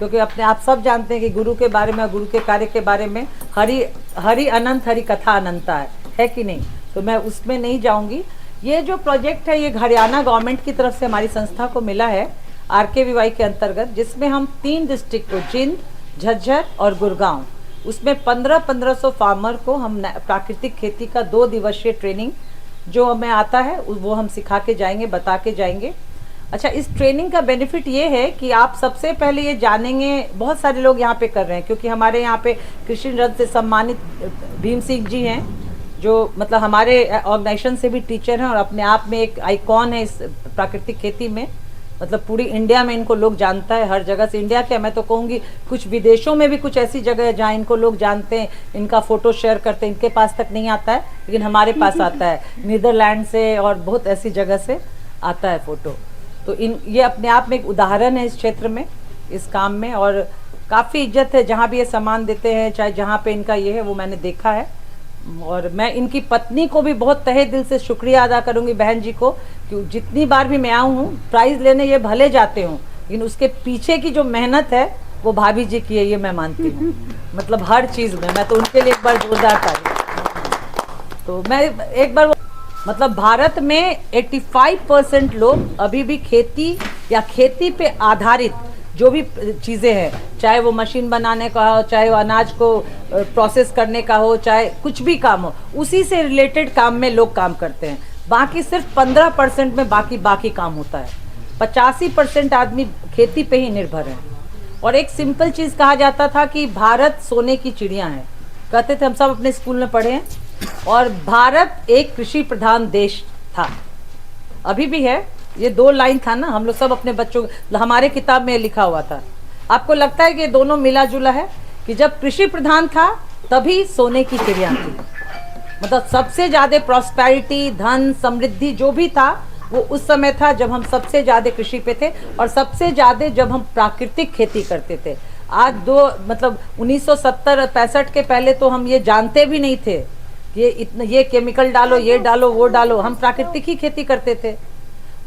क्योंकि अपने आप सब जानते हैं कि गुरु के बारे में, गुरु के कार्य के बारे में हरि हरि अनंत, हरि कथा अनंता है कि नहीं। तो मैं उसमें नहीं जाऊंगी। ये जो प्रोजेक्ट है ये हरियाणा गवर्नमेंट की तरफ से हमारी संस्था को मिला है RKVY के अंतर्गत, जिसमें हम 3 डिस्ट्रिक्ट को, जिंद, झज्जर और गुड़गांव, उसमें 1500 फार्मर को हम प्राकृतिक खेती का 2 दिवसीय ट्रेनिंग जो हमें आता है वो हम सिखा के जाएंगे, बता के जाएंगे। अच्छा, इस ट्रेनिंग का बेनिफिट ये है कि आप सबसे पहले ये जानेंगे, बहुत सारे लोग यहाँ पे कर रहे हैं, क्योंकि हमारे यहाँ पे कृषि रत्न से सम्मानित भीम सिंह जी हैं, जो मतलब हमारे ऑर्गेनाइजेशन से भी टीचर हैं और अपने आप में एक आइकॉन है इस प्राकृतिक खेती में। मतलब पूरी इंडिया में इनको लोग जानता है, हर जगह से। इंडिया क्या, मैं तो कहूँगी कुछ विदेशों में भी कुछ ऐसी जगह है जहाँ इनको लोग जानते हैं, इनका फोटो शेयर करते हैं। इनके पास तक नहीं आता है लेकिन हमारे पास आता है, नीदरलैंड से और बहुत ऐसी जगह से आता है फोटो। तो ये अपने आप में एक उदाहरण है इस क्षेत्र में, इस काम में, और काफ़ी इज्जत है जहाँ भी ये सामान देते हैं, चाहे जहाँ पे इनका ये है वो मैंने देखा है। और मैं इनकी पत्नी को भी बहुत तहे दिल से शुक्रिया अदा करूंगी, बहन जी को, कि जितनी बार भी मैं आऊँ हूँ प्राइज़ लेने ये भले जाते हूँ, लेकिन उसके पीछे की जो मेहनत है वो भाभी जी की है, ये मैं मानती हूँ। मतलब हर चीज़ में मैं तो उनके लिए एक बार जोरदार तारीफ। तो मैं एक बार मतलब भारत में 85% लोग अभी भी खेती या खेती पे आधारित जो भी चीज़ें हैं, चाहे वो मशीन बनाने का हो, चाहे वो अनाज को प्रोसेस करने का हो, चाहे कुछ भी काम हो, उसी से रिलेटेड काम में लोग काम करते हैं। बाकी सिर्फ 15% में बाकी काम होता है। 85% आदमी खेती पे ही निर्भर है। और एक सिंपल चीज़ कहा जाता था कि भारत सोने की चिड़िया है, कहते थे, हम सब अपने स्कूल में पढ़े हैं। और भारत एक कृषि प्रधान देश था, अभी भी है। ये 2 लाइन था ना, हम लोग सब अपने बच्चों, हमारे किताब में लिखा हुआ था। आपको लगता है कि दोनों मिला जुला है कि जब कृषि प्रधान था तभी सोने की चिड़िया थी। मतलब सबसे ज़्यादा प्रॉस्पेरिटी, धन, समृद्धि जो भी था वो उस समय था जब हम सबसे ज़्यादा कृषि पे थे और सबसे ज़्यादा जब हम प्राकृतिक खेती करते थे। आज मतलब 1970-65 के पहले तो हम ये जानते भी नहीं थे, ये केमिकल डालो, ये डालो, वो डालो। हम प्राकृतिक ही खेती करते थे।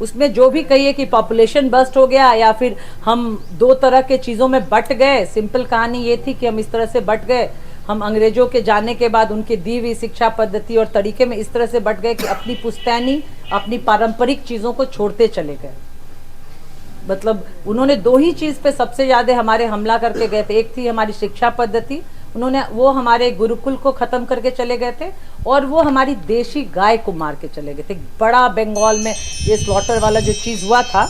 उसमें जो भी कहिए कि पॉपुलेशन बस्ट हो गया या फिर हम 2 तरह के चीज़ों में बट गए। सिंपल कहानी ये थी कि हम इस तरह से बट गए, हम अंग्रेजों के जाने के बाद उनकी दी हुई शिक्षा पद्धति और तरीके में इस तरह से बट गए कि अपनी पुश्तैनी, अपनी पारंपरिक चीज़ों को छोड़ते चले गए। मतलब उन्होंने 2 ही चीज़ पे सबसे ज़्यादा हमारे हमला करके गए थे। एक थी हमारी शिक्षा पद्धति, वो हमारे गुरुकुल को ख़त्म करके चले गए थे, और वो हमारी देशी गाय को मार के चले गए थे। बड़ा बंगाल में ये स्लॉटर वाला जो चीज़ हुआ था,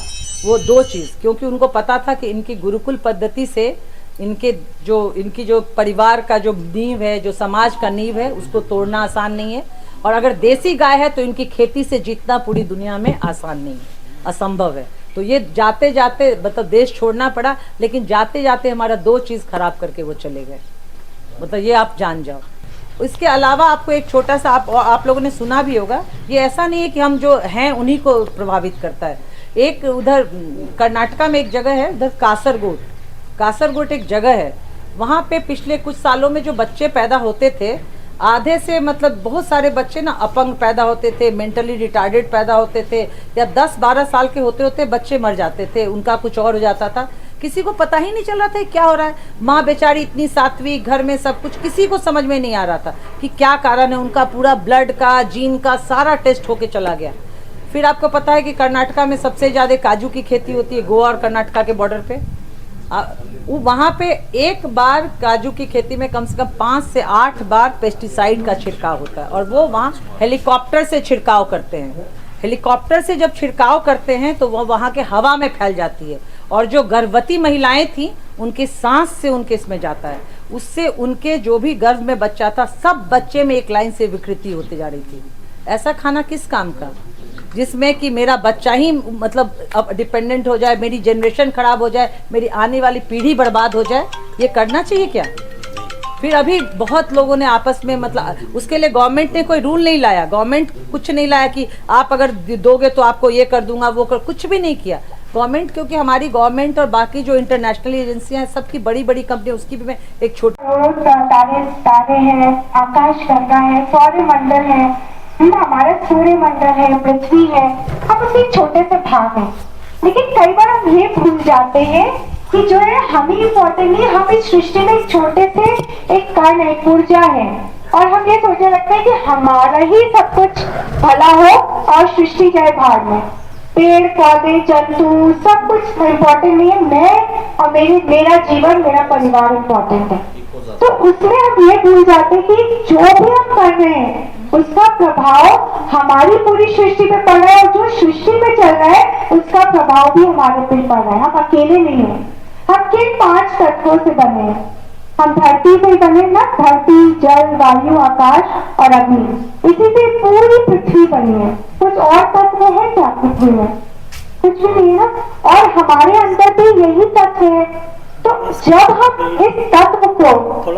वो 2 चीज़, क्योंकि उनको पता था कि इनकी गुरुकुल पद्धति से इनकी जो परिवार का जो नींव है, जो समाज का नींव है, उसको तोड़ना आसान नहीं है। और अगर देसी गाय है तो इनकी खेती से जीतना पूरी दुनिया में आसान नहीं है, असंभव है। तो ये जाते जाते मतलब देश छोड़ना पड़ा, लेकिन जाते जाते हमारा 2 चीज़ खराब करके वो चले गए। मतलब ये आप जान जाओ। इसके अलावा आपको एक छोटा सा, आप लोगों ने सुना भी होगा, ये ऐसा नहीं है कि हम जो हैं उन्हीं को प्रभावित करता है। एक उधर कर्नाटका में एक जगह है, उधर कासरगोड एक जगह है, वहाँ पे पिछले कुछ सालों में जो बच्चे पैदा होते थे, आधे से मतलब बहुत सारे बच्चे ना अपंग पैदा होते थे, मेंटली रिटार्डेड पैदा होते थे, या 10-12 साल के होते होते बच्चे मर जाते थे, उनका कुछ और हो जाता था। किसी को पता ही नहीं चल रहा था क्या हो रहा है। माँ बेचारी इतनी सात्विक, घर में सब कुछ, किसी को समझ में नहीं आ रहा था कि क्या कारण है। उनका पूरा ब्लड का, जीन का सारा टेस्ट होके चला गया। फिर आपको पता है कि कर्नाटका में सबसे ज़्यादा काजू की खेती होती है, गोवा और कर्नाटका के बॉर्डर पे। वहाँ पे एक बार काजू की खेती में कम से कम 5 से 8 बार पेस्टिसाइड का छिड़काव होता है, और वो वहाँ हेलीकॉप्टर से छिड़काव करते हैं। हेलीकॉप्टर से जब छिड़काव करते हैं तो वो वहाँ के हवा में फैल जाती है, और जो गर्भवती महिलाएं थी उनके सांस से उनके इसमें जाता है, उससे उनके जो भी गर्भ में बच्चा था सब बच्चे में एक लाइन से विकृति होती जा रही थी। ऐसा खाना किस काम का, जिसमें कि मेरा बच्चा ही मतलब अब डिपेंडेंट हो जाए, मेरी जनरेशन खराब हो जाए, मेरी आने वाली पीढ़ी बर्बाद हो जाए। ये करना चाहिए क्या? फिर अभी बहुत लोगों ने आपस में मतलब उसके लिए गवर्नमेंट ने कोई रूल नहीं लाया, गवर्नमेंट कुछ नहीं लाया कि आप अगर दोगे तो आपको ये कर दूंगा, वो कर, कुछ भी नहीं किया गवर्नमेंट। क्योंकि हमारी गवर्नमेंट और बाकी जो इंटरनेशनल एजेंसियां हैं, सबकी बड़ी बड़ी कंपनी, उसकी भी मैं एक छोटी तारे हैं, आकाश गंगा है, सौरमंडल है, हमारा सूर्य मंडल है, पृथ्वी है, हम उसी छोटे से भाग हैं। लेकिन कई बार हम ये भूल जाते हैं कि जो है हम ही इम्पोर्टेंट नहीं, हम इस सृष्टि में एक छोटे से एक कण है, एक ऊर्जा है, और हम ये सोचने लगते हैं कि हमारा ही सब कुछ भला हो और सृष्टि जाए भाड़ में। पेड़ पौधे जंतु सब कुछ इम्पोर्टेंट नहीं है, मैं और मेरा जीवन, मेरा परिवार इम्पोर्टेंट है। तो उसमें हम ये भूल जाते हैं कि जो भी हम कर रहे हैं उसका प्रभाव हमारी पूरी सृष्टि पे पड़ रहा है, और जो सृष्टि में चल रहा है उसका प्रभाव भी हमारे पे पड़ रहा है। हम अकेले नहीं हैं। हम किन 5 तत्वों से बने हैं? हम धरती से बने ना, धरती, जल, वायु, आकाश और अग्नि, इसी से पूरी पृथ्वी बनी है। कुछ और तत्व है क्या पृथ्वी में? कुछ भी नहीं है ना। और हमारे अंदर भी यही तत्व है। तो जब हम इस तत्व को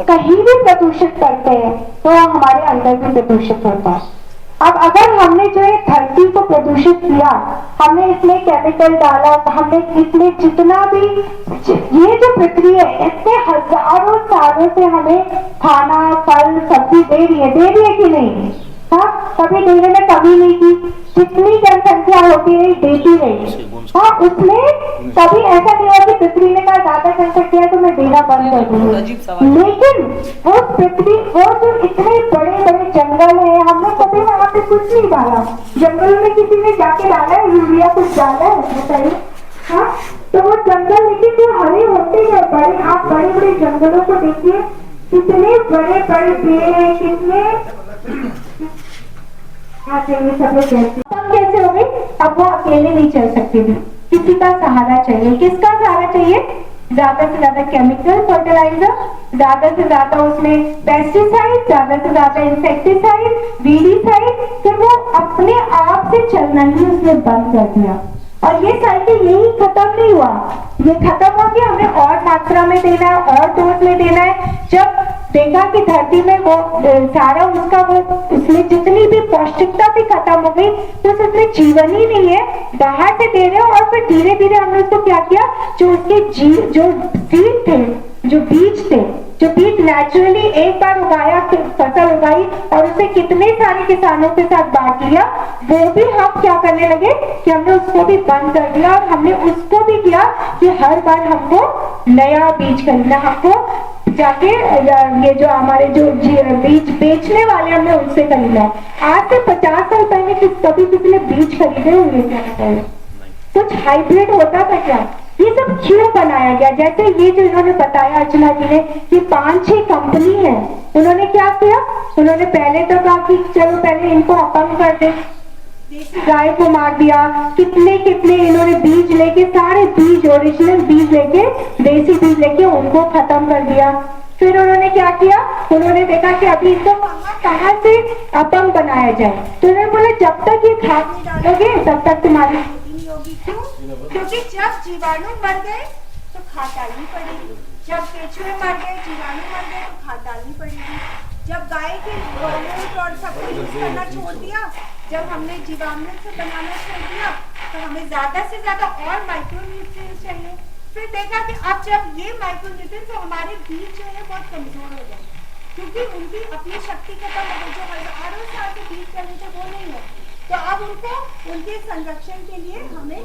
कहीं भी प्रदूषित करते हैं तो हमारे अंदर भी प्रदूषित होता है। अब अगर हमने जो है धरती को प्रदूषित किया, हमने इसमें केमिकल डाला, हमने इसमें जितना भी, ये जो पृथ्वी है इतने हजारों सालों से हमें खाना फल सब्जी दे रही है कि नहीं? हाँ, कभी देने में कमी नहीं की। जितनी जनसंख्या होती रही देती रही। हाँ, उसमें कभी ऐसा नहीं हुआ कि पृथ्वी ने कहा ज्यादा जनसंख्या है तो मैं देना बंद कर दूंगी। लेकिन वो पृथ्वी, वो जो इतने बड़े बड़े जंगल है, हमने कभी वहां पे कुछ नहीं डाला। जंगल में किसी ने जाके डाला है यूरिया, कुछ डाला है बताइए? हाँ, तो वो जंगल लेकिन जो हरे होते हैं बड़े, आप बड़े बड़े जंगलों को देखिए, कितने बड़े बड़े पेड़ है, कितने कैसे हो गई? अब वो अकेले नहीं चल सकते थे, किसी का सहारा चाहिए। किसका सहारा चाहिए? ज्यादा से ज्यादा केमिकल फर्टिलाइजर, ज्यादा से ज्यादा उसमें पेस्टिसाइड, ज्यादा से ज्यादा इंसेक्टिसाइड, वीडीसाइड, फिर वो अपने आप से चलना ही उसने बंद कर दिया। और ये साइकिल यही खत्म नहीं हुआ, ये खत्म हो गया, हमें और मात्रा में देना है, और डोज में देना है। जब देखा कि धरती में वो सारा उसका वो, उसमें जितनी भी पौष्टिकता भी खत्म हो गई, तो उसमें जीवन ही नहीं है, बाहर से दे रहे हो। और फिर धीरे धीरे हमने उसको क्या किया, जो उसके जो सीड थे, जो बीज थे, जो बीज नेचुरली एक बार उगाया, फसल उगाई और उसे कितने सारे किसानों के साथ बांट लिया, वो भी हम क्या करने लगे कि हमने उसको भी बंद कर दिया। और हमने उसको भी किया कि हर बार हमको नया बीज खरीदना, हमको जाके ये जो हमारे जो बीज बेचने वाले हमने उनसे खरीदना है। आज से 50 साल पहले कभी किसी ने बीज खरीदे होंगे क्या? कुछ हाइब्रिड होता था क्या? ये सब क्यों बनाया गया? जैसे ये जो इन्होंने बताया अर्चना जी ने, ये 5-6 कंपनी है, उन्होंने क्या किया? उन्होंने पहले तो कहा कि चलो पहले इनको अपंग कर दे, गाय को मार दिया, कितने कितने इन्होंने बीज लेके, सारे बीज ओरिजिनल बीज लेके, देसी बीज लेके उनको खत्म कर दिया। फिर उन्होंने क्या किया? उन्होंने देखा कि अभी इनको कहाँ से अपंग बनाया जाए, तो उन्होंने बोला जब तक ये खाद नहीं डालोगे तब तक तुम्हारी होगी। क्यों? क्योंकि जब जीवाणु मर गए तो खाद डालनी पड़ेगी, जब केंचुए मर गए, जीवाणु मर गए तो खाद डालनी पड़ेगी। जब गाय के गोमूत्र और सब कुछ यूज करना छोड़ दिया, जब हमने जीवामृत से बनाना छोड़ दिया, तो हमें ज्यादा से ज्यादा और माइक्रोन्यूट्रिएंट्स चाहिए। फिर देखा कि अब जब ये माइक्रोन्यूट्रिएंट्स, तो हमारे बीज जो है बहुत कमजोर हो गए, क्योंकि उनकी अपनी शक्ति खत्म हो गई। जो हजारों साल के बीज चले थे वो नहीं है, तो अब उनको उनके संरक्षण के लिए हमें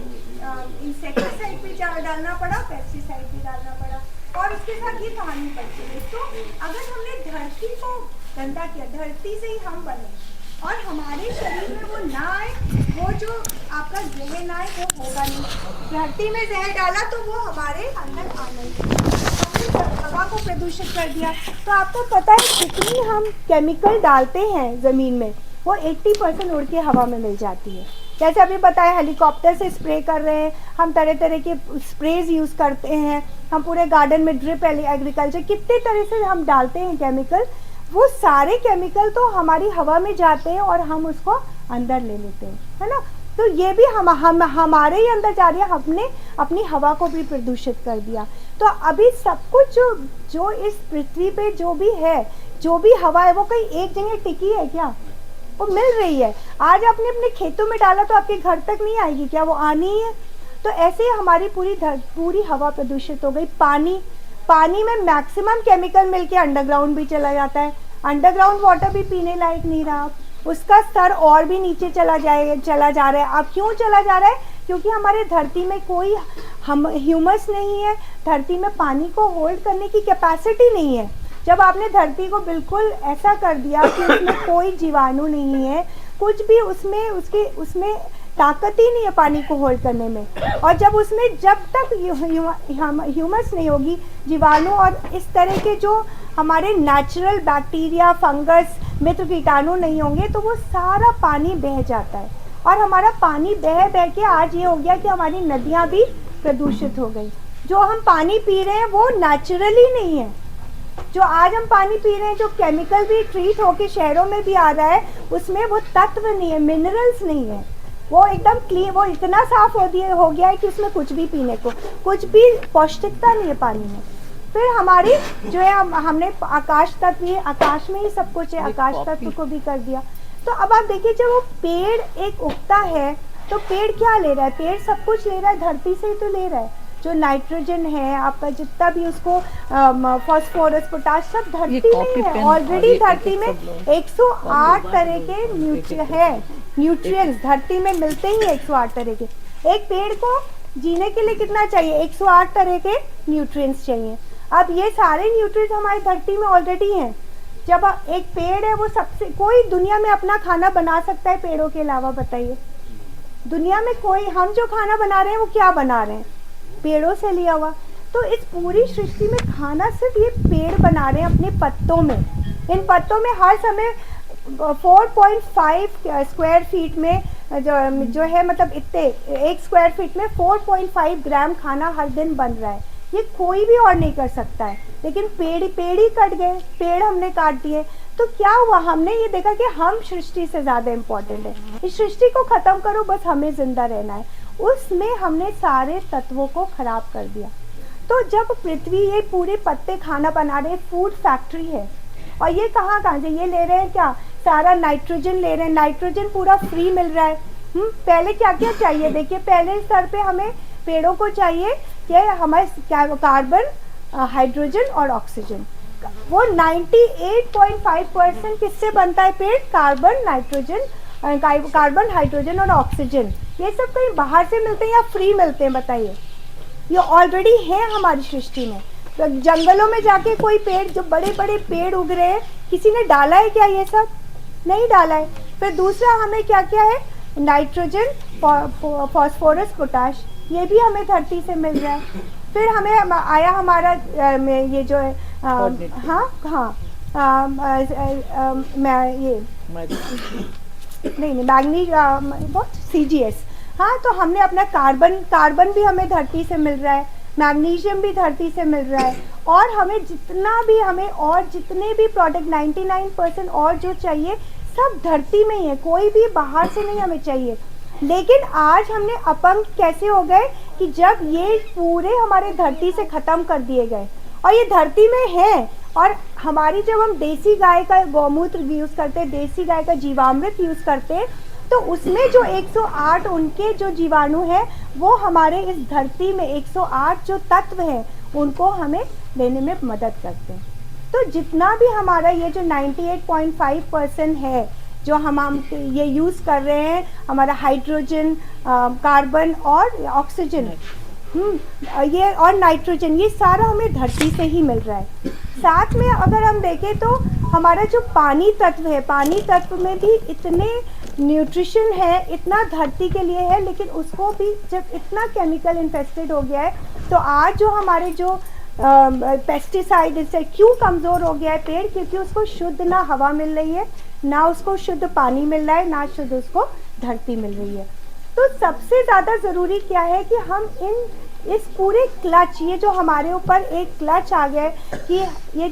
इंसेक्टिसाइड भी डालना पड़ा, पेस्टिसाइड भी डालना पड़ा, और उसके साथ ये कहानी पड़ती है। तो अगर हमने धरती को गंदा किया, धरती से ही हम बने, और हमारे शरीर में वो ना आए, वो जो आपका जहर ना आए, वो होगा नहीं। धरती में जहर डाला तो वो हमारे अंदर आना ही, हमने हवा को प्रदूषित कर दिया। तो आपको पता है जितनी हम केमिकल डालते हैं जमीन में, वो 80% उड़ के हवा में मिल जाती है। जैसे अभी बताया, हेलीकॉप्टर से स्प्रे कर रहे हैं, हम तरह तरह के स्प्रेज यूज़ करते हैं, हम पूरे गार्डन में ड्रिप एग्रीकल्चर, कितने तरह से हम डालते हैं केमिकल। वो सारे केमिकल तो हमारी हवा में जाते हैं और हम उसको अंदर ले लेते हैं, है ना। तो ये भी हमारे ही अंदर जा रही है, हमने अपनी हवा को भी प्रदूषित कर दिया। तो अभी सब कुछ जो इस पृथ्वी पे जो भी है, जो भी हवा है, वो कहीं एक जगह टिकी है क्या? वो मिल रही है। आज आपने अपने खेतों में डाला तो आपके घर तक नहीं आएगी क्या? वो आनी ही है। तो ऐसे ही हमारी पूरी हवा प्रदूषित हो गई। पानी में मैक्सिमम केमिकल मिलके अंडरग्राउंड भी चला जाता है। अंडरग्राउंड वाटर भी पीने लायक नहीं रहा, उसका स्तर और भी नीचे चला जा रहा है। अब क्यों चला जा रहा है? क्योंकि हमारे धरती में कोई हम ह्यूमस नहीं है, धरती में पानी को होल्ड करने की कैपेसिटी नहीं है। जब आपने धरती को बिल्कुल ऐसा कर दिया कि उसमें कोई जीवाणु नहीं है, कुछ भी उसमें ताकत ही नहीं है पानी को होल्ड करने में, और जब तक ह्यूमस नहीं होगी, जीवाणु और इस तरह के जो हमारे नेचुरल बैक्टीरिया, फंगस, मित्र कीटाणु नहीं होंगे, तो वो सारा पानी बह जाता है। और हमारा पानी बह के आज ये हो गया कि हमारी नदियाँ भी प्रदूषित हो गई। जो हम पानी पी रहे हैं वो नेचुरली नहीं है। जो आज हम पानी पी रहे हैं, जो केमिकल भी ट्रीट होके शहरों में भी आ रहा है, उसमें वो तत्व नहीं है, मिनरल्स नहीं है, वो एकदम क्लीन, वो इतना साफ हो गया है कि उसमें कुछ भी पीने को, कुछ भी पौष्टिकता नहीं है पानी में। फिर हमारी जो है हमने आकाश तत्व, ये आकाश में ही सब कुछ है, आकाश तत्व को भी कर दिया। तो अब आप देखिए, जब वो पेड़ एक उगता है तो पेड़ क्या ले रहा है? पेड़ सब कुछ ले रहा है, धरती से ही तो ले रहा है। जो नाइट्रोजन है आपका, जितना भी उसको फास्फोरस, पोटाश, सब धरती में ही है। ऑलरेडी धरती में 108 तरह के न्यूट्रिएंट्स धरती में मिलते ही 108 तरह के। एक पेड़ को जीने के लिए कितना चाहिए? 108 तरह के न्यूट्रिएंट्स चाहिए। अब ये सारे न्यूट्रिएंट्स हमारी धरती में ऑलरेडी हैं। जब एक पेड़ है, वो सबसे, कोई दुनिया में अपना खाना बना सकता है पेड़ों के अलावा? बताइए, दुनिया में कोई, हम जो खाना बना रहे हैं वो क्या बना रहे हैं? पेड़ों से लिया हुआ। तो इस पूरी सृष्टि में खाना सिर्फ ये पेड़ बना रहे हैं अपने पत्तों में। इन पत्तों में हर समय 4.5 स्क्वायर फीट में जो है, मतलब इतने 1 स्क्वायर फीट में 4.5 ग्राम खाना हर दिन बन रहा है। ये कोई भी और नहीं कर सकता है। लेकिन पेड़ ही कट गए, पेड़ हमने काट दिए, तो क्या हुआ? हमने ये देखा कि हम सृष्टि से ज़्यादा इम्पोर्टेंट है। इस सृष्टि को ख़त्म करो, बस हमें जिंदा रहना है। उसमें हमने सारे तत्वों को खराब कर दिया। तो जब पृथ्वी, ये पूरे पत्ते खाना बना रहे, फूड फैक्ट्री है, और ये कहाँ से ये ले रहे हैं? क्या सारा नाइट्रोजन ले रहे हैं? नाइट्रोजन पूरा फ्री मिल रहा है। पहले क्या क्या चाहिए? देखिए, पहले स्तर पे हमें पेड़ों को चाहिए कि हमारे कार्बन, हाइड्रोजन और ऑक्सीजन। वो 98.5% किससे बनता है पेड़? कार्बन, हाइड्रोजन और ऑक्सीजन। ये सब कहीं बाहर से मिलते हैं या फ्री मिलते हैं? बताइए। ये ऑलरेडी है हमारी सृष्टि में। तो जंगलों में जाके कोई पेड़, जो बड़े बड़े पेड़ उग रहे हैं, किसी ने डाला है क्या? ये सब नहीं डाला है। फिर दूसरा हमें क्या क्या है? नाइट्रोजन, फास्फोरस, पोटाश, ये भी हमें धरती से मिल रहा है। फिर हमें आया हमारा ये जो है मैग्नीज, CGS। हाँ, तो हमने अपना कार्बन भी हमें धरती से मिल रहा है, मैग्नीशियम भी धरती से मिल रहा है, और हमें जितने भी प्रोडक्ट 99% और जो चाहिए सब धरती में ही है, कोई भी बाहर से नहीं हमें चाहिए। लेकिन आज हमने अपंग कैसे हो गए कि जब ये पूरे हमारे धरती से ख़त्म कर दिए गए, और ये धरती में है, और हमारी जब हम देसी गाय का गौमूत्र यूज़ करते हैं, देसी गाय का जीवामृत यूज़ करते हैं, तो उसमें जो 108 उनके जो जीवाणु हैं, वो हमारे इस धरती में 108 जो तत्व हैं उनको हमें लेने में मदद करते हैं। तो जितना भी हमारा ये जो 98.5% है जो हम ये यूज़ कर रहे हैं, हमारा हाइड्रोजन, कार्बन और ऑक्सीजन, ये और नाइट्रोजन, ये सारा हमें धरती से ही मिल रहा है। साथ में अगर हम देखें तो हमारा जो पानी तत्व है, पानी तत्व में भी इतने न्यूट्रिशन है, इतना धरती के लिए है, लेकिन उसको भी जब इतना केमिकल इन्फेस्टेड हो गया है, तो आज जो हमारे जो पेस्टिसाइड, इससे क्यों कमज़ोर हो गया है पेड़? क्योंकि उसको शुद्ध ना हवा मिल रही है, ना उसको शुद्ध पानी मिल रहा है, ना शुद्ध उसको धरती मिल रही है। तो सबसे ज़्यादा ज़रूरी क्या है कि हम इस पूरे क्लच, ये जो हमारे ऊपर एक क्लच आ गया है कि ये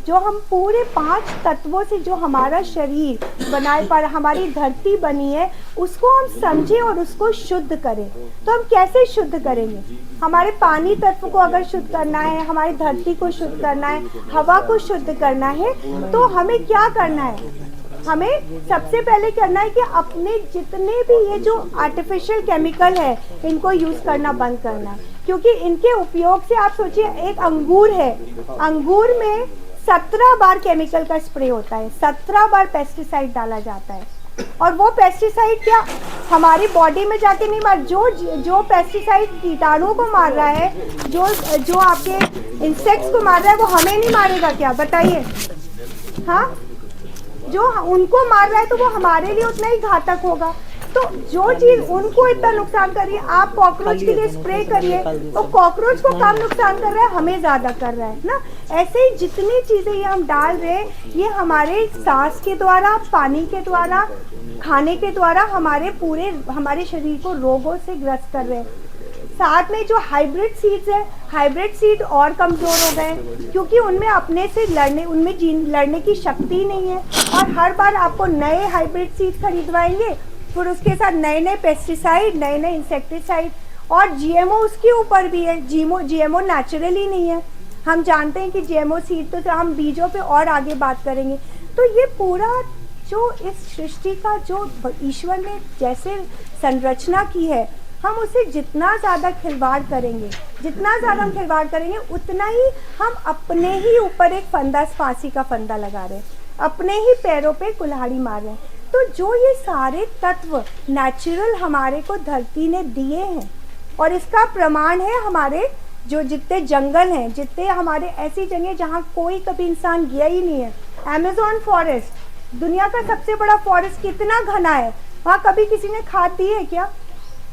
जो हम पूरे 5 तत्वों से जो हमारा शरीर बनाए पर हमारी धरती बनी है, उसको हम समझें और उसको शुद्ध करें। तो हम कैसे शुद्ध करेंगे? हमारे पानी तत्व को अगर शुद्ध करना है, हमारी धरती को शुद्ध करना है, हवा को शुद्ध करना है, तो हमें क्या करना है? हमें सबसे पहले करना है कि अपने जितने भी ये जो आर्टिफिशियल केमिकल है, इनको यूज़ करना बंद करना है। क्योंकि इनके उपयोग से, आप सोचिए, एक अंगूर है, अंगूर में 17 बार केमिकल का स्प्रे होता है, 17 बार पेस्टिसाइड डाला जाता है, और वो पेस्टिसाइड क्या हमारी बॉडी में जाके नहीं मार, जो पेस्टिसाइड कीटाणुओं को मार रहा है, जो आपके इंसेक्ट्स को मार रहा है, वो हमें नहीं मारेगा क्या, बताइए? हाँ, जो उनको मार रहा है तो वो हमारे लिए उतना ही घातक होगा। तो जो चीज उनको इतना नुकसान कर रही है, आप कॉकरोच के लिए स्प्रे करिए तो कॉकरोच को कम नुकसान कर रहा है, हमें ज्यादा कर रहा है ना। ऐसे ही जितनी चीजें ये हम डाल रहे हैं, ये हमारे सांस के द्वारा, पानी के द्वारा, खाने के द्वारा हमारे शरीर को रोगों से ग्रस्त कर रहे हैं। साथ में जो हाइब्रिड सीड्स है, हाइब्रिड सीड और कमज़ोर हो गए क्योंकि उनमें अपने से लड़ने की शक्ति नहीं है। और हर बार आपको नए हाइब्रिड सीड खरीदवाएंगे, फिर उसके साथ नए नए पेस्टिसाइड, नए नए इंसेक्टिसाइड, और जीएमओ उसके ऊपर भी है। जीएमओ नेचुरली नहीं है। हम जानते हैं कि जीएमओ सीड, तो हम बीजों पे और आगे बात करेंगे। तो ये पूरा जो इस सृष्टि का जो ईश्वर ने जैसे संरचना की है, हम उसे जितना ज़्यादा खिलवाड़ करेंगे, उतना ही हम अपने ही ऊपर एक फांसी का फंदा लगा रहे हैं, अपने ही पैरों पे कुल्हाड़ी मार रहे हैं। तो जो ये सारे तत्व नेचुरल हमारे को धरती ने दिए हैं, और इसका प्रमाण है हमारे जो जितने जंगल हैं, जितने हमारे ऐसी जगह जहाँ कोई कभी इंसान गया ही नहीं है। अमेज़न फॉरेस्ट, दुनिया का सबसे बड़ा फॉरेस्ट, कितना घना है, वहाँ कभी किसी ने खाद दी है क्या?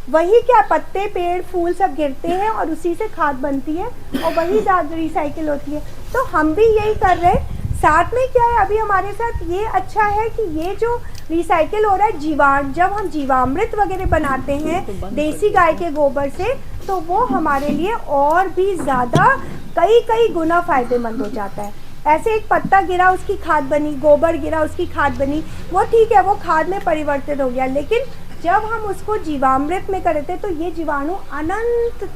वही क्या, पत्ते, पेड़, फूल सब गिरते हैं और उसी से खाद बनती है और वही ज़्यादा रिसाइकिल होती है। तो हम भी यही कर रहे हैं। साथ में क्या है, अभी हमारे साथ ये अच्छा है कि ये जो रिसाइकिल हो रहा है, जब हम जीवामृत वगैरह बनाते हैं देसी गाय के गोबर से, तो वो हमारे लिए और भी ज़्यादा कई गुना फ़ायदेमंद हो जाता है। ऐसे एक पत्ता गिरा उसकी खाद बनी, गोबर गिरा उसकी खाद बनी, वो ठीक है, वो खाद में परिवर्तित हो गया। लेकिन जब हम उसको जीवामृत में करते हैं तो ये जीवाणु अनंत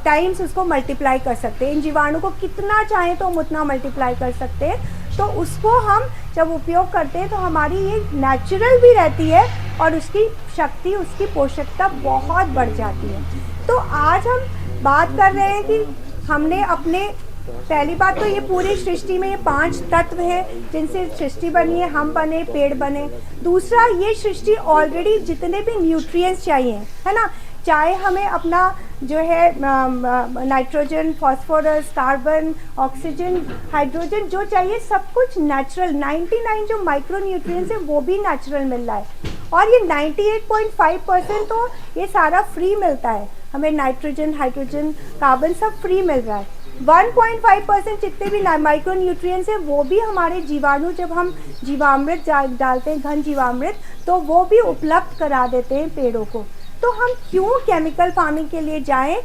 टाइम्स उसको मल्टीप्लाई कर सकते हैं। इन जीवाणु को कितना चाहें तो हम उतना मल्टीप्लाई कर सकते हैं। तो उसको हम जब उपयोग करते हैं तो हमारी ये नेचुरल भी रहती है और उसकी शक्ति, उसकी पोषकता बहुत बढ़ जाती है। तो आज हम बात कर रहे हैं कि हमने अपने, पहली बात तो ये पूरी सृष्टि में ये 5 तत्व हैं जिनसे सृष्टि बनी है, हम बने, पेड़ बने। दूसरा, ये सृष्टि ऑलरेडी जितने भी न्यूट्रिएंट्स चाहिए, है ना, चाहे हमें अपना जो है nitrogen, phosphorus, carbon, oxygen, hydrogen जो चाहिए, सब कुछ नेचुरल, 99 जो माइक्रो न्यूट्रिएंट्स है वो भी नेचुरल मिल रहा है। और ये 98.5% तो ये सारा फ्री मिलता है हमें, नाइट्रोजन, हाइड्रोजन, कार्बन सब फ्री मिल रहा है। 1.5% जितने भी माइक्रो न्यूट्रिएंट्स हैं वो भी हमारे जीवाणु, जब हम जीवामृत डालते हैं, घन जीवामृत, तो वो भी उपलब्ध करा देते हैं पेड़ों को। तो हम क्यों केमिकल फार्मिंग के लिए जाएं?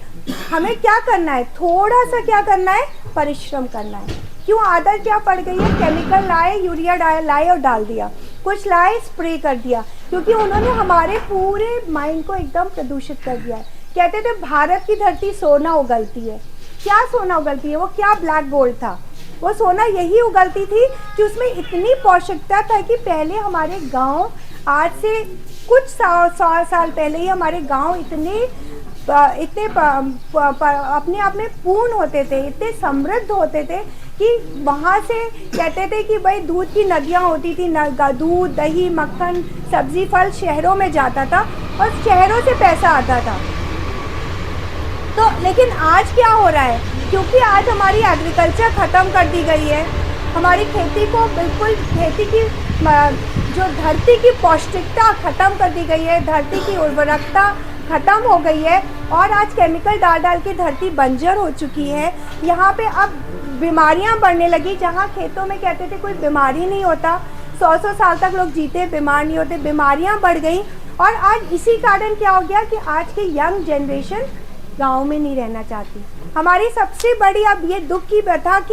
हमें क्या करना है, थोड़ा सा क्या करना है, परिश्रम करना है। क्यों आदत क्या पड़ गई है, केमिकल लाए, यूरिया लाए और डाल दिया, कुछ लाए स्प्रे कर दिया, क्योंकि उन्होंने हमारे पूरे माइंड को एकदम प्रदूषित कर दिया है। कहते थे भारत की धरती सोना उगलती है। क्या सोना उगलती है? वो क्या ब्लैक गोल्ड था? वो सोना यही उगलती थी कि उसमें इतनी पौष्टिकता था कि पहले हमारे गांव, आज से कुछ साल पहले ही हमारे गांव इतने अपने आप में पूर्ण होते थे, इतने समृद्ध होते थे कि वहाँ से कहते थे कि भाई दूध की नदियाँ होती थी, दूध, दही, मक्खन, सब्जी, फल शहरों में जाता था और शहरों से पैसा आता था। तो लेकिन आज क्या हो रहा है, क्योंकि आज हमारी एग्रीकल्चर ख़त्म कर दी गई है, हमारी खेती को बिल्कुल, खेती की जो धरती की पौष्टिकता ख़त्म कर दी गई है, धरती की उर्वरकता ख़त्म हो गई है और आज केमिकल डाल के धरती बंजर हो चुकी है। यहाँ पे अब बीमारियाँ बढ़ने लगी, जहाँ खेतों में कहते थे कोई बीमारी नहीं होता, 100 साल तक लोग जीते, बीमार नहीं होते, बीमारियाँ बढ़ गई। और आज इसी कारण क्या हो गया कि आज की यंग जनरेशन गांव में नहीं रहना चाहती। हमारी सबसे बड़ी अब ये दुख की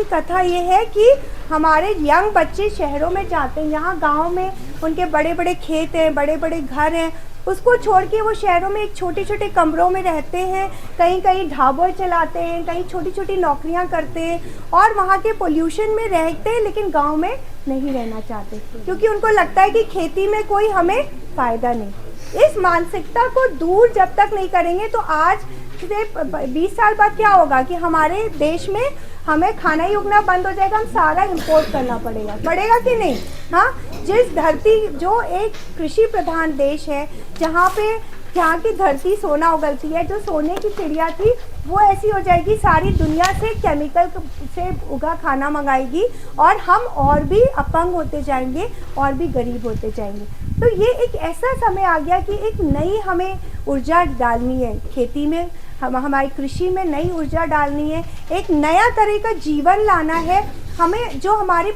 कथा ये है कि हमारे यंग बच्चे शहरों में जाते हैं, यहाँ गांव में उनके बड़े बड़े खेत हैं, बड़े बड़े घर हैं, उसको छोड़ के वो शहरों में एक छोटे छोटे कमरों में रहते हैं, कहीं कहीं ढाबे चलाते हैं, कहीं छोटी छोटी नौकरियां करते हैं और वहाँ के पोल्यूशन में रहते हैं, लेकिन गांव में नहीं रहना चाहते क्योंकि उनको लगता है कि खेती में कोई हमें फ़ायदा नहीं। इस मानसिकता को दूर जब तक नहीं करेंगे तो आज से 20 साल बाद क्या होगा कि हमारे देश में हमें खाना ही उगना बंद हो जाएगा, हम सारा इंपोर्ट करना पड़ेगा कि नहीं? हाँ, जिस धरती, जो एक कृषि प्रधान देश है, जहाँ की धरती सोना उगलती है, जो सोने की चिड़िया थी वो ऐसी हो जाएगी, सारी दुनिया से केमिकल से उगा खाना मंगाएगी और हम और भी अपंग होते जाएंगे और भी गरीब होते जाएंगे। तो ये एक ऐसा समय आ गया कि एक नई हमें ऊर्जा डालनी है खेती में, हमारी कृषि में नई ऊर्जा डालनी है, एक नया तरह का जीवन लाना है हमें। जो हमारी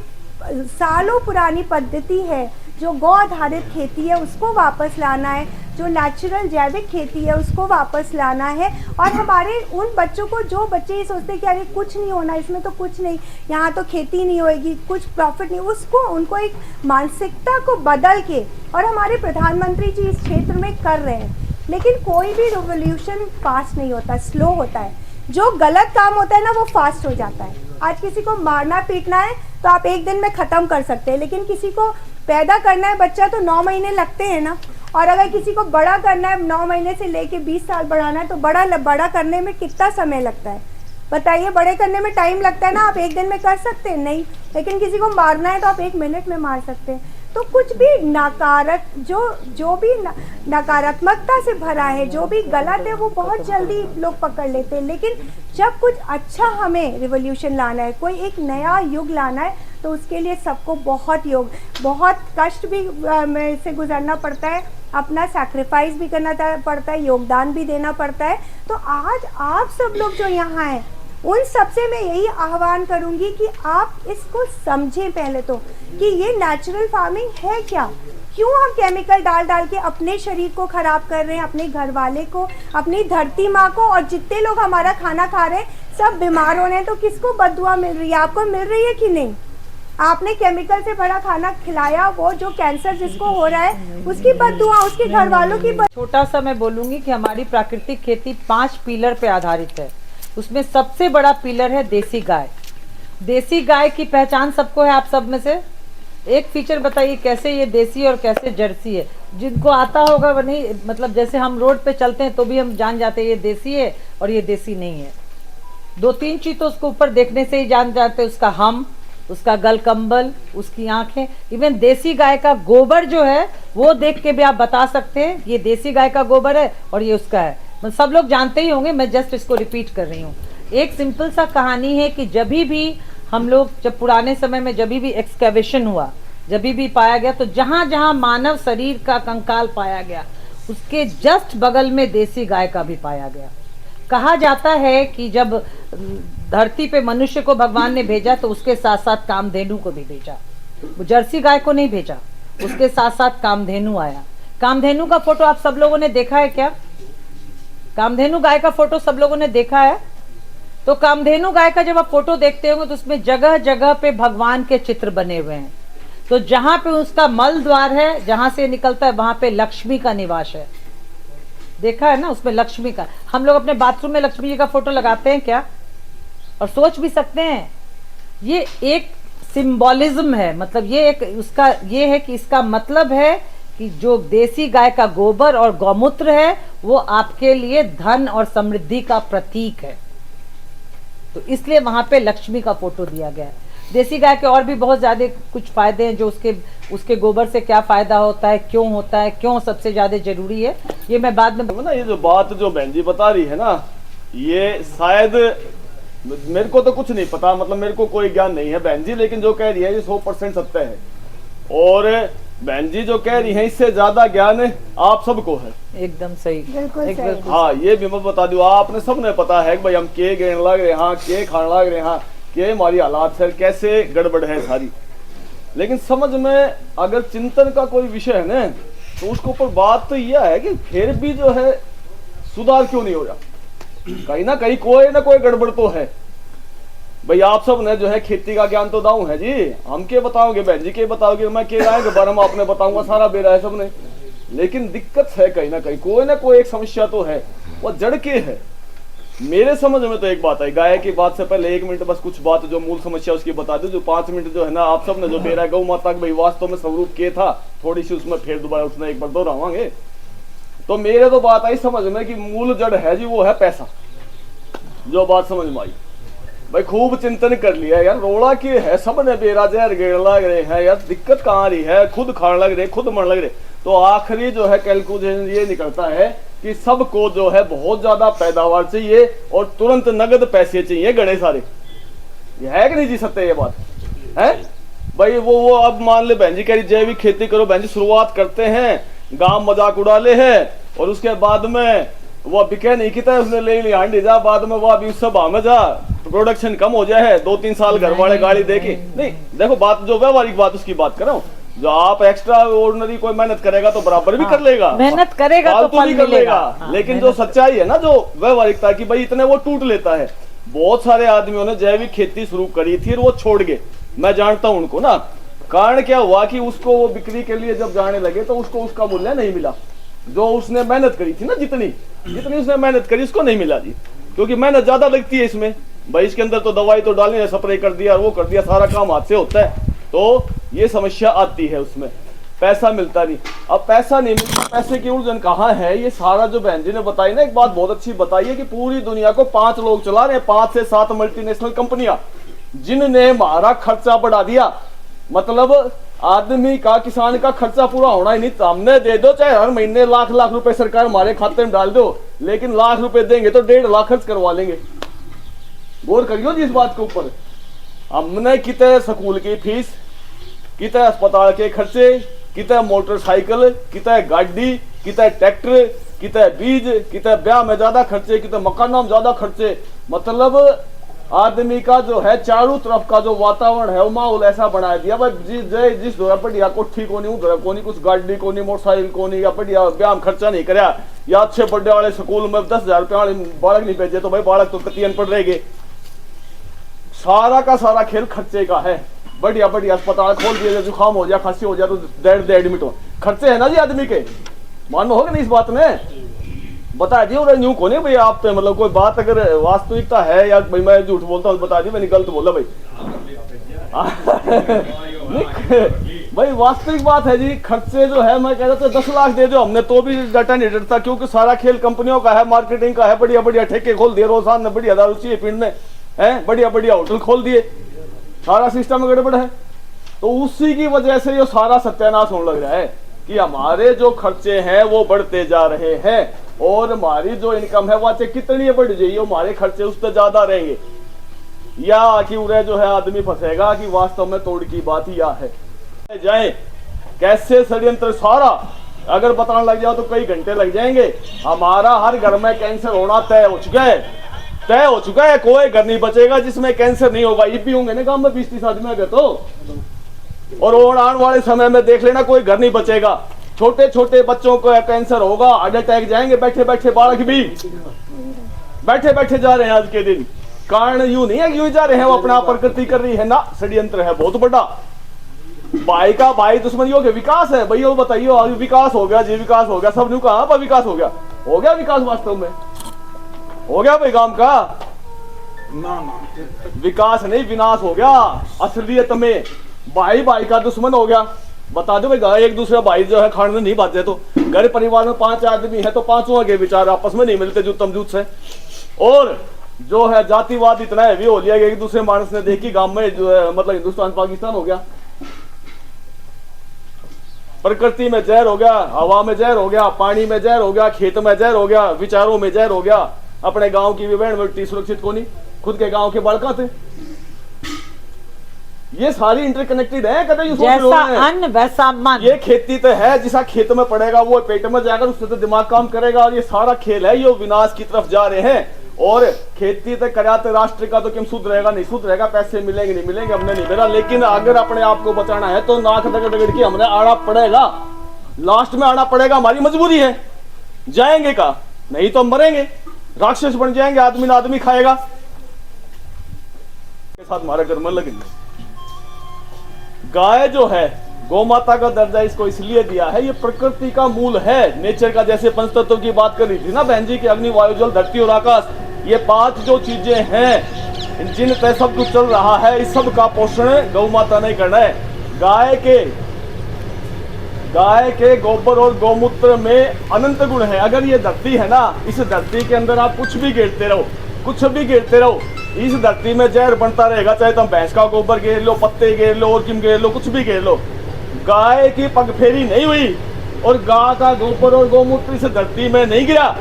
सालों पुरानी पद्धति है, जो गौ आधारित खेती है, उसको वापस लाना है, जो नेचुरल जैविक खेती है उसको वापस लाना है। और हमारे उन बच्चों को, जो बच्चे ये सोचते हैं कि अरे कुछ नहीं होना, इसमें तो कुछ नहीं, यहाँ तो खेती नहीं होएगी, कुछ प्रॉफिट नहीं, उसको, उनको एक मानसिकता को बदल के, और हमारे प्रधानमंत्री जी इस क्षेत्र में कर रहे हैं। लेकिन कोई भी रिवोल्यूशन फास्ट नहीं होता, स्लो होता है। जो गलत काम होता है ना वो फास्ट हो जाता है। आज किसी को मारना पीटना है तो आप एक दिन में ख़त्म कर सकते हैं, लेकिन किसी को पैदा करना है बच्चा तो 9 महीने लगते हैं ना। और अगर किसी को बड़ा करना है, 9 महीने से लेके 20 साल बढ़ाना है, तो बड़ा करने में कितना समय लगता है बताइए? बड़े करने में टाइम लगता है ना, आप एक दिन में कर सकते हैं? नहीं। लेकिन किसी को मारना है तो आप 1 मिनट में मार सकते हैं। तो कुछ भी जो भी नकारात्मकता से भरा है, जो भी गलत है, वो बहुत जल्दी लोग पकड़ लेते हैं। लेकिन जब कुछ अच्छा हमें रिवोल्यूशन लाना है, कोई एक नया युग लाना है, तो उसके लिए सबको बहुत कष्ट भी में से गुजरना पड़ता है, अपना सैक्रिफाइस भी करना पड़ता है, योगदान भी देना पड़ता है। तो आज आप सब लोग जो यहाँ हैं, उन सबसे मैं यही आह्वान करूंगी कि आप इसको समझें पहले तो, कि ये नेचुरल फार्मिंग है क्या, क्यों हम केमिकल डाल के अपने शरीर को ख़राब कर रहे हैं, अपने घर वाले को, अपनी धरती माँ को, और जितने लोग हमारा खाना खा रहे हैं सब बीमार हो रहे हैं। तो किसको बददुआ मिल रही है? आपको मिल रही है कि नहीं? आपने केमिकल से भरा खाना खिलाया, वो जो कैंसर जिसको हो रहा है उसकी बददुआ, उसके घर वालों की छोटा सा मैं बोलूँगी कि हमारी प्राकृतिक खेती 5 पिलर पे आधारित है। उसमें सबसे बड़ा पिलर है देसी गाय। देसी गाय की पहचान सबको है, आप सब में से एक फीचर बताइए कैसे ये देसी और कैसे जर्सी है। जिनको आता होगा वो नहीं, मतलब जैसे हम रोड पे चलते हैं तो भी हम जान जाते हैं ये देसी है और ये देसी नहीं है। 2-3 चीज तो उसको ऊपर देखने से ही जान जाते हैं, उसका हम, उसका गलकंबल, उसकी आंखें, इवन देसी गाय का गोबर जो है वो देख के भी आप बता सकते हैं ये देसी गाय का गोबर है और ये उसका है। सब लोग जानते ही होंगे, मैं जस्ट इसको रिपीट कर रही हूँ। एक सिंपल सा कहानी है कि जब पुराने समय में जब भी एक्सकैवेशन हुआ, जब भी पाया गया, तो जहाँ जहाँ मानव शरीर का कंकाल पाया गया उसके जस्ट बगल में देसी गाय का भी पाया गया। कहा जाता है कि जब धरती पे मनुष्य को भगवान ने भेजा तो उसके साथ साथ कामधेनु को भी भेजा। जर्सी गाय को नहीं भेजा, उसके साथ साथ कामधेनु आया। कामधेनु का फोटो आप सब लोगों ने देखा है क्या? कामधेनु गाय का फोटो सब लोगों ने देखा है? तो कामधेनु गाय का जब आप फोटो देखते होंगे तो उसमें जगह जगह पे भगवान के चित्र बने हुए हैं। तो जहां पे उसका मल द्वार है, जहां से निकलता है, वहां पे लक्ष्मी का निवास है। देखा है ना, उसमें लक्ष्मी का। हम लोग अपने बाथरूम में लक्ष्मी जी का फोटो लगाते हैं क्या? और सोच भी सकते हैं, ये एक सिंबॉलिज्म है, मतलब ये एक उसका ये है कि इसका मतलब है कि जो देसी गाय का गोबर और गौमूत्र है वो आपके लिए धन और समृद्धि का प्रतीक है। तो इसलिए वहां पे लक्ष्मी का फोटो दिया गया है। देसी गाय के और भी बहुत ज्यादा कुछ फायदे हैं, जो उसके गोबर से क्या फायदा होता है, क्यों होता है, क्यों सबसे ज्यादा जरूरी है, ये मैं बाद में ना। ये जो बात जो बहन जी बता रही है ना, ये शायद मेरे को तो कुछ नहीं पता, मतलब मेरे को कोई ज्ञान नहीं है बहन जी, लेकिन जो कह रही है ये 100% सत्य है। और बहन जी जो कह रही है इससे ज्यादा ज्ञान आप सबको है। एकदम सही, बिल्कुल सही। हाँ, ये भी मैं बता दूं, आपने सबने पता है कि भाई हम के गिरने लग रहे हैं, के खाने लग रहे हैं, के हमारी हालात सर कैसे गड़बड़ है सारी। लेकिन समझ में अगर चिंतन का कोई विषय है ना, तो उसके ऊपर बात तो यह है कि फिर भी जो है सुधार क्यों नहीं हो रहा? कहीं ना कहीं कोई ना कोई गड़बड़ तो है। भाई आप सब ने जो है खेती का ज्ञान तो दाऊं है जी, हम के बताओगे बहन जी, के बताओगे, मैं के राय के बारे में आपने बताऊंगा, सारा बेरा है सबने। लेकिन दिक्कत है कहीं ना कोई एक समस्या तो है, वो जड़ के है। मेरे समझ में तो एक बात है, गाय की बात से पहले 1 मिनट बस कुछ बात जो मूल समस्या उसकी बता दो, जो 5 मिनट जो है ना आप सब ने जो बेरा गौ माता भाई वास्तव में स्वरूप के था, थोड़ी सी उसमें फिर दोबारा उसने एक बार दोहरावांगे। तो मेरे तो बात आई समझ में कि मूल जड़ है जी वो है पैसा। जो बात समझ में आई, भाई खूब चिंतन कर लिया यार, रोड़ा की है, सब ने बेरा जहर गेड़ लग रहे हैं यार, दिक्कत कहाँ रही है, खुद खाने लग रहे, खुद मरने लग रहे। तो आखिरी जो है कैलकुलेशन ये निकलता है कि सबको जो है बहुत ज्यादा पैदावार चाहिए और तुरंत नगद पैसे चाहिए गणे सारे। ये है कि नहीं जी, सत्य ये बात है भाई। वो अब मान ले बहन जी कह रही जैविक खेती करो, बहन जी शुरुआत करते हैं, गांव मजाक उड़ा ले है और उसके बाद में वो बिके नहीं किता उसने ले लिया हांडी जा, बाद में वो अभी सब में जा प्रोडक्शन कम हो जाए है, 2-3 साल घर वाले गाड़ी देके नहीं। देखो बात जो व्यवहारिक बात उसकी बात कर रहा हूँ, जो आप एक्स्ट्रा ऑर्डिनरी कोई मेहनत करेगा तो बराबर भी कर लेगा, मेहनत करेगा तो फल भी कर मिलेगा। लेगा। लेकिन जो सच्चाई है ना, जो व्यवहारिकता की भाई इतने वो टूट लेता है। बहुत सारे आदमियों ने जैविक खेती शुरू करी थी और वो छोड़ गए, मैं जानता हूं उनको ना। कारण क्या हुआ कि उसको वो बिक्री के लिए जब जाने लगे तो उसको उसका मूल्य नहीं मिला, जो उसने मेहनत करी थी ना, जितनी उसने मेहनत करी उसको नहीं मिला जी, क्योंकि मेहनत ज्यादा लगती है इसमें भाई। इसके अंदर तो दवाई तो डालनी है, स्प्रे कर दिया, वो कर दिया, सारा काम हाथ से होता है, तो ये समस्या आती है उसमें, पैसा मिलता नहीं। अब पैसा नहीं मिलता, पैसे की उलझन कहाँ है, ये सारा जो बहन जी ने बताई ना, एक बात बहुत अच्छी बताई है कि पूरी दुनिया को 5 लोग चला रहे हैं, 5 से 7 मल्टीनेशनल कंपनियां, जिनने हमारा खर्चा बढ़ा दिया। मतलब आदमी का, किसान का खर्चा पूरा होना ही नहीं, हमने दे दो चाहे हर महीने लाख लाख रुपए सरकार हमारे खाते में डाल दो, लेकिन लाख रुपए देंगे तो 1.5 लाख खर्च करवा लेंगे। गौर करियो जी इस बात के ऊपर। हमने कितने स्कूल की फीस, कितने अस्पताल के खर्चे, कितने मोटरसाइकिल, कितने गाड़ी, कितने ट्रैक्टर, कितने बीज, कितने ब्याह में ज्यादा खर्चे, कितने मकानों में ज्यादा खर्चे। मतलब आदमी का जो है चारों तरफ का जो वातावरण है वो माहौल ऐसा बना दिया भाई, जिस बढ़िया कोठी को नहीं, उधर को नहीं, कुछ गाड़ी को नहीं, मोटरसाइकिल को नहीं, या बढ़िया ब्याह में खर्चा नहीं कराया, या अच्छे बड़े वाले स्कूल में 10,000 रुपये वाले बालक नहीं भेजे तो भाई बालक तो कति अनपढ़ रहेंगे। सारा का सारा खेल खर्चे का है। बढ़िया बढ़िया अस्पताल खोल दिया, जुकाम हो जाए, खांसी हो जाए तो दे एडमिट हो, खर्चे है ना जी आदमी के, मानो हो कि नहीं इस बात में। बता दिए और न्यू को नहीं भाई आप पे, मतलब कोई बात अगर वास्तविकता है या भाई मैं झूठ बोलता हूँ बता दिए, मैंने गलत बोला भाई। भाई वास्तविक बात है जी, खर्चे जो है मैं कह रहा था 10 लाख दे दो हमने तो भी डाटा नहीं डरता, क्योंकि सारा खेल कंपनियों का है, मार्केटिंग का है, बढ़िया बढ़िया ठेके खोल दिए, रोजाना बढ़िया दारू चाहिए पीने है, बढ़िया बढ़िया होटल खोल दिए, सारा सिस्टम गड़बड़ है। तो उसी की वजह से ये सारा सत्यानाश होने लग रहा है कि हमारे जो खर्चे हैं वो बढ़ते जा रहे हैं और हमारी जो इनकम है वो कितनी बढ़ जाइए, हमारे खर्चे उस पर ज्यादा रहेंगे, या कि उरे जो है आदमी फंसेगा कि वास्तव में तोड़ की बात ही यह है। जाए कैसे षड्यंत्र सारा अगर बताने लग जाओ तो कई घंटे लग जाएंगे। हमारा हर घर में कैंसर होना तय हो चुका है, कोई घर नहीं बचेगा जिसमें कैंसर नहीं होगा। ये भी होंगे ना गांव में 20-30 आदमी अगर तो, और आने वाले समय में देख लेना कोई घर नहीं बचेगा, छोटे छोटे बच्चों को कैंसर होगा, हार्ट अटैक जाएंगे, बैठे बैठे बालक भी बैठे बैठे जा रहे हैं आज के दिन। कारण यूं नहीं है, यूं जा रहे हैं, वो अपना प्रकृति कर रही है ना, षड्यंत्र है बहुत बड़ा। भाई का भाई दुश्मन हो गया, विकास है भैया, वो बताइए विकास हो गया जी, विकास हो गया, सब ने कहा पर विकास हो गया विकास वास्तव में हो गया भाई गांव का ना, विकास नहीं विनाश हो गया असलियत में। भाई भाई का दुश्मन हो गया। बता दो भाई, एक दूसरा भाई जो है खाने नहीं बांधते, तो घर परिवार में 5 आदमी है तो 5 के विचार आपस में नहीं मिलते जूतम जूत से। और जो है जातिवाद इतना हैवी हो लिया कि एक दूसरे मानस ने देखी गांव में जो है मतलब हिंदुस्तान पाकिस्तान हो गया, प्रकृति में जहर हो गया, हवा में जहर हो गया, पानी में जहर हो गया, खेत में जहर हो गया, विचारों में जहर हो गया। अपने गांव की विभिन्न मिट्टी सुरक्षित को नहीं, खुद के गांव के बालका थे। ये सारी इंटरकनेक्टेड है, कदम जैसा अन्न वैसा मन। ये खेती तो है, जिसा खेत में पड़ेगा वो पेट में जाएगा, उससे तो दिमाग काम करेगा। और ये सारा खेल है, ये विनाश की तरफ जा रहे हैं। और खेती तो कराते राष्ट्र का तो क्यों सुधरेगा, नहीं सुधरेगा, पैसे मिलेंगे नहीं मिलेंगे, हमने नहीं मिला। लेकिन अगर अपने आप को बचाना है तो नाक दगड़ के हमने आना पड़ेगा, लास्ट में आना पड़ेगा, हमारी मजबूरी है। जाएंगे का नहीं तो मरेंगे, राक्षस बन जाएंगे, आदमी ना आदमी खाएगा के साथ हमारे घर में लगेंगे। गाय जो है, गौ माता का दर्जा इसको इसलिए दिया है, ये प्रकृति का मूल है, नेचर का। जैसे पंचतत्व की बात कर रही थी ना बहन जी की, अग्नि वायु जल धरती और आकाश, ये 5 जो चीजें हैं जिन पे सब कुछ चल रहा है, इस सब का पोषण गौ माता ने करना है। गाय के गोबर और गौमूत्र में अनंत गुण है। अगर ये धरती है ना, इस धरती के अंदर आप कुछ भी गिरते रहो, इस धरती में जहर बनता रहेगा, चाहे तुम भैंस का गोबर घेर लो, पत्ते घेर लो और किम घेर लो, कुछ भी घेर लो, गाय की पगफेरी नहीं हुई और गाय का गोबर और गौमूत्र इस धरती में नहीं गिरा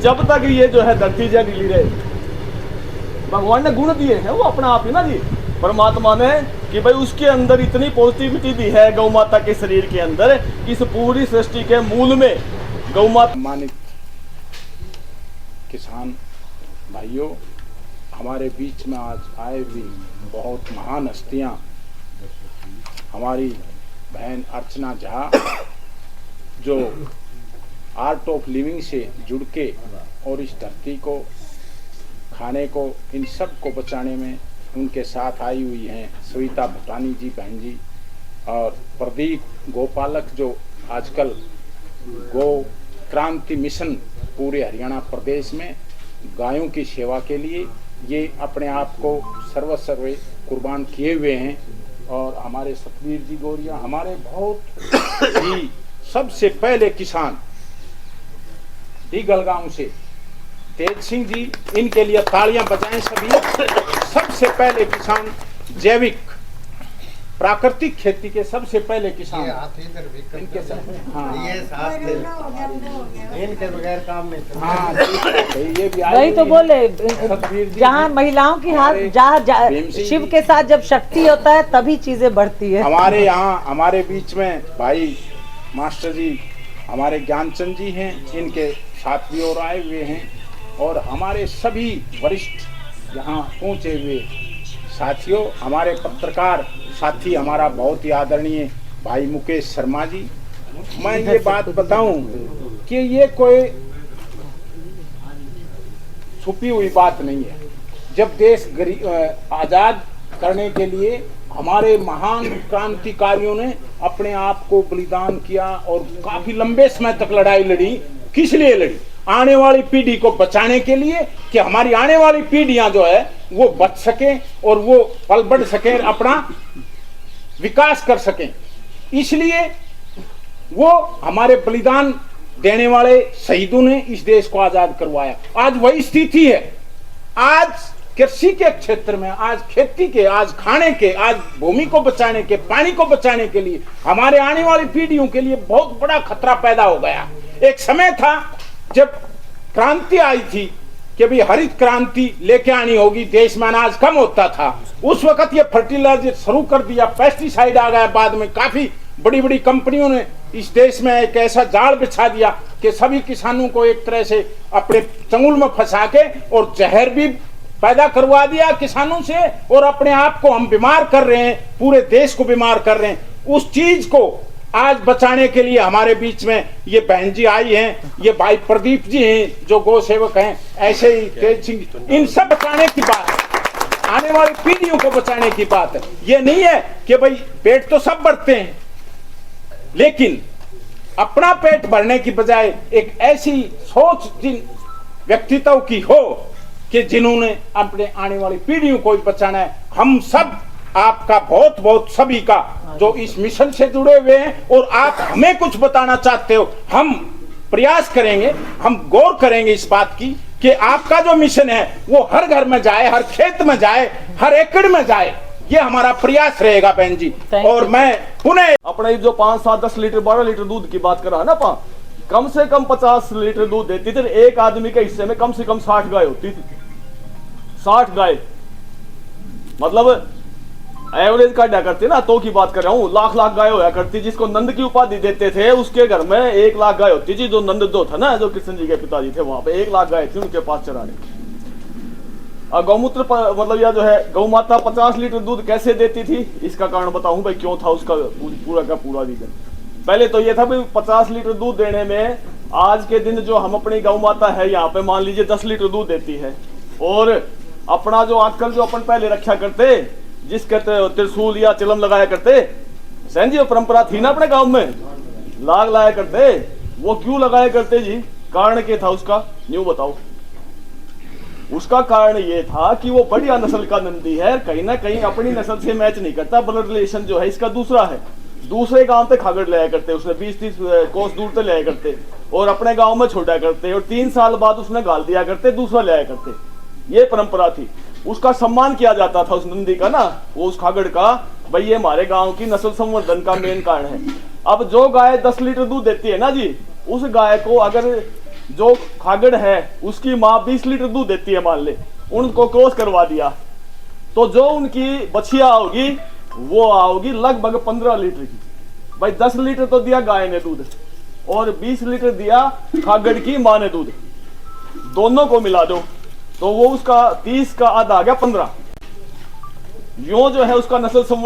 जब तक ये जो है धरती जहरीली रहेगी। भगवान ने गुण दिए हैं वो अपना आप ही ना दिए परमात्मा ने, कि भाई उसके अंदर इतनी पॉजिटिविटी दी है गौ माता के शरीर के अंदर, इस पूरी सृष्टि के मूल में गौ माता। सम्मानित किसान भाइयों, हमारे बीच में आज आए हुई बहुत महान हस्तियां, हमारी बहन अर्चना झा जो आर्ट ऑफ लिविंग से जुड़ के और इस धरती को, खाने को, इन सब को बचाने में उनके साथ आई हुई हैं, सविता भटानी जी बहन जी, और प्रदीप गोपालक जो आजकल गो क्रांति मिशन पूरे हरियाणा प्रदेश में गायों की सेवा के लिए ये अपने आप को सर्वस्व कुर्बान किए हुए हैं। और हमारे सतवीर जी गोरिया, हमारे बहुत ही सबसे पहले किसान डीगलगांव से तेज सिंह जी, इनके लिए तालियां बजाएं सभी। सबसे पहले किसान, जैविक प्राकृतिक खेती के सबसे पहले किसान इनके साथ, हाँ ये साथ इनके बगैर काम नहीं चलता। हाँ ये भी वही तो बोले, सतवीर जी जहाँ महिलाओं की हाथ, जहाँ शिव के साथ जब शक्ति होता है तभी चीजें बढ़ती है। हमारे यहाँ हमारे बीच में भाई मास्टर जी हमारे ज्ञानचंद जी हैं, इनके साथ भी और आए हुए हैं, और हमारे सभी वरिष्ठ यहाँ पहुँचे हुए साथियों, हमारे पत्रकार साथी, हमारा बहुत ही आदरणीय भाई मुकेश शर्मा जी। मैं ये बात बताऊं कि ये कोई छुपी हुई बात नहीं है। जब देश आजाद करने के लिए हमारे महान क्रांतिकारियों ने अपने आप को बलिदान किया और काफी लंबे समय तक लड़ाई लड़ी। किस लिए लड़ी? आने वाली पीढ़ी को बचाने के लिए, कि हमारी आने वाली पीढ़ियां जो है वो बच सकें और वो पल बढ़ सकें, अपना विकास कर सकें। इसलिए वो हमारे बलिदान देने वाले शहीदों ने इस देश को आजाद करवाया। आज वही स्थिति है। आज कृषि के क्षेत्र में, आज खेती के, आज खाने के, आज भूमि को बचाने के, पानी को बचाने के लिए हमारे आने वाली पीढ़ियों के लिए बहुत बड़ा खतरा पैदा हो गया। एक समय था जब क्रांति आई थी कि भाई हरित क्रांति लेके आनी होगी, देश में अनाज कम होता था। उस वक्त ये फर्टिलाइजर शुरू कर दिया, पेस्टिसाइड आ गया। बाद में काफी बड़ी बड़ी कंपनियों ने इस देश में एक ऐसा जाल बिछा दिया कि सभी किसानों को एक तरह से अपने चंगुल में फंसा के और जहर भी पैदा करवा दिया किसानों से, और अपने आप को हम बीमार कर रहे हैं, पूरे देश को बीमार कर रहे हैं। उस चीज को आज बचाने के लिए हमारे बीच में ये बहन जी आई हैं, ये भाई प्रदीप जी हैं जो गौ सेवक हैं, ऐसे ही तेज सिंह, इन सब बचाने की बात है, आने वाली पीढ़ियों को बचाने की बात है। ये नहीं है कि भाई पेट तो सब भरते हैं, लेकिन अपना पेट भरने की बजाय एक ऐसी सोच जिन व्यक्तित्व की हो कि जिन्होंने अपने आने वाली पीढ़ियों को बचाना है। हम सब आपका बहुत बहुत सभी का जो इस मिशन से जुड़े हुए हैं, और आप हमें कुछ बताना चाहते हो, हम प्रयास करेंगे, हम गौर करेंगे इस बात की कि आपका जो मिशन है वो हर घर में जाए, हर खेत में जाए, हर एकड़ में जाए। ये हमारा प्रयास रहेगा बहन जी। और मैं पुनः अपने जो 5, 7, 10 लीटर 12 लीटर दूध की बात कर रहा है ना, कम से कम 50 लीटर दूध देती थी। एक आदमी के हिस्से में कम से कम 60 गाय होती थी। 60 गाय मतलब एवरेज काटा करते ना, तो की बात कर रहा हूँ। लाख लाख गाय होया करती, जिसको नंद की उपाधि देते थे उसके घर में 1 लाख गाय होती थी। जो नंद दो था ना, जो कृष्ण जी के पिताजी थे, वहां पे 1 लाख गाय थी उनके पास चराने। और गौमूत्र मतलब यह जो है गौ माता 50 लीटर दूध कैसे देती थी, इसका कारण बताऊं भाई, क्यों था उसका पूरा का पूरा रीजन। पहले तो यह था भाई 50 लीटर दूध देने में, आज के दिन जो हम अपनी गौ माता है यहाँ पे मान लीजिए 10 लीटर दूध देती है। और अपना जो आजकल जो अपन पहले रखा करते, जिस कहते त्रिशूल या चिलम लगाया करते, सहन जी परंपरा थी ना अपने गांव में, लाग लाया करते। वो क्यों लगाया करते जी? कारण क्या था उसका, न्यू बताओ। उसका कारण ये था कि वो बढ़िया नस्ल का नंदी है, कहीं ना कहीं अपनी नस्ल से मैच नहीं करता, ब्लड रिलेशन जो है इसका दूसरा है। दूसरे गांव से खागड़ लाया करते, उसने 20-30 कोस दूर से लाया करते और अपने गांव में छोड़ा करते, और 3 साल बाद उसने गाल दिया करते, दूसरा लाया करते। ये परंपरा थी। उसका सम्मान किया जाता था, उस नंदी का ना, वो उस खागड़ का, भाई ये हमारे गांव की नस्ल संवर्धन का मेन कारण है। अब जो गाय 10 लीटर दूध देती है ना जी, उस गाय को अगर जो खागड़ है उसकी माँ 20 लीटर दूध देती है मान ले, उनको क्रॉस करवा दिया तो जो उनकी बछिया होगी वो आओगी लगभग 15 लीटर की। भाई 10 लीटर तो दिया गाय ने दूध और 20 लीटर दिया खागड़ की माँ ने दूध, दोनों को मिला दो तो वो उसका 30 का आधा आ गया 15। यूं जो है उसका नस्ल संवर्धन